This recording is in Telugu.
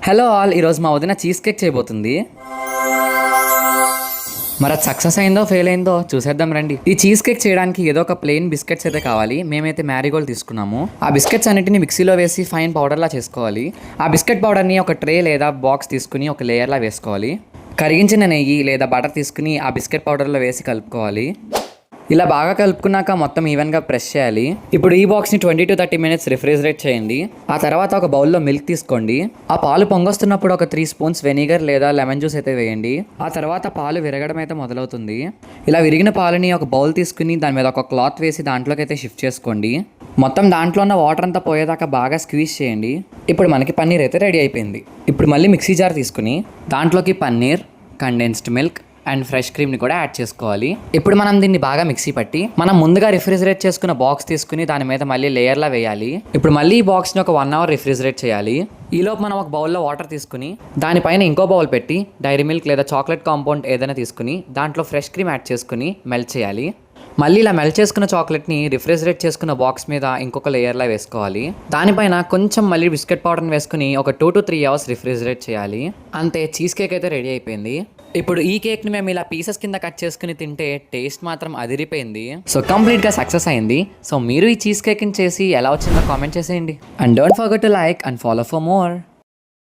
హలో ఆల్, ఈరోజు మా వదిన చీజ్ కేక్ చేయబోతుంది. మరి అది సక్సెస్ అయిందో ఫెయిల్ అయిందో చూసేద్దాం రండి. ఈ చీజ్ కేక్ చేయడానికి ఏదో ఒక ప్లెయిన్ బిస్కెట్స్ అయితే కావాలి. మేమైతే మ్యారీగోల్డ్ తీసుకున్నాము. ఆ బిస్కెట్స్ అన్నిటిని మిక్సీలో వేసి ఫైన్ పౌడర్లా చేసుకోవాలి. ఆ బిస్కెట్ పౌడర్ని ఒక ట్రే లేదా బాక్స్ తీసుకుని ఒక లేయర్లా వేసుకోవాలి. కరిగించిన నెయ్యి లేదా బటర్ తీసుకుని ఆ బిస్కెట్ పౌడర్లో వేసి కలుపుకోవాలి. ఇలా బాగా కలుపుకున్నాక మొత్తం ఈవెన్గా ప్రెస్ చేయాలి. ఇప్పుడు ఈ బాక్స్ని 20 to 30 minutes రిఫ్రిజిరేట్ చేయండి. ఆ తర్వాత ఒక బౌల్లో మిల్క్ తీసుకోండి. ఆ పాలు పొంగొస్తున్నప్పుడు ఒక 3 spoons వెనిగర్ లేదా లెమన్ జ్యూస్ అయితే వేయండి. ఆ తర్వాత పాలు విరగడం అయితే మొదలవుతుంది. ఇలా విరిగిన పాలని ఒక బౌల్ తీసుకుని దాని మీద ఒక క్లాత్ వేసి దాంట్లోకి అయితే షిఫ్ట్ చేసుకోండి. మొత్తం దాంట్లో ఉన్న వాటర్ అంతా పోయేదాకా బాగా స్క్వీజ్ చేయండి. ఇప్పుడు మనకి పన్నీర్ అయితే రెడీ అయిపోయింది. ఇప్పుడు మళ్ళీ మిక్సీ జార్ తీసుకుని దాంట్లోకి paneer, condensed milk and fresh క్రీమ్ని కూడా యాడ్ చేసుకోవాలి. ఇప్పుడు మనం దీన్ని బాగా మిక్సీ పట్టి మనం ముందుగా రిఫ్రిజిరేట్ చేసుకున్న బాక్స్ తీసుకుని దాని మీద మళ్ళీ లేయర్లా వేయాలి. ఇప్పుడు మళ్ళీ ఈ బాక్స్ని ఒక 1 hour రిఫ్రిజిరేట్ చేయాలి. ఈలోపు మనం ఒక బౌల్లో వాటర్ తీసుకుని దానిపైన ఇంకో బౌల్ పెట్టి డైరీ మిల్క్ లేదా చాక్లెట్ కాంపౌండ్ ఏదైనా తీసుకుని దాంట్లో ఫ్రెష్ క్రీమ్ యాడ్ చేసుకుని మెల్ట్ చేయాలి. మళ్ళీ ఇలా మెల్ట్ చేసుకున్న చాక్లెట్ని రిఫ్రిజిరేట్ చేసుకున్న బాక్స్ మీద ఇంకొక లేయర్లా వేసుకోవాలి. దానిపైన కొంచెం మళ్ళీ బిస్కెట్ పౌడర్ని వేసుకుని ఒక 2 to 3 hours రిఫ్రిజిరేట్ చేయాలి. అంతే, చీజ్ కేక్ అయితే రెడీ అయిపోయింది. ఇప్పుడు ఈ కేక్ని మేము ఇలా పీసెస్ కింద కట్ చేసుకుని తింటే టేస్ట్ మాత్రం అదిరిపోయింది. సో కంప్లీట్గా సక్సెస్ అయింది. సో మీరు ఈ చీజ్ కేక్ని చేసి ఎలా వచ్చిందో కామెంట్ చేసేయండి. And don't forget to like and follow for more.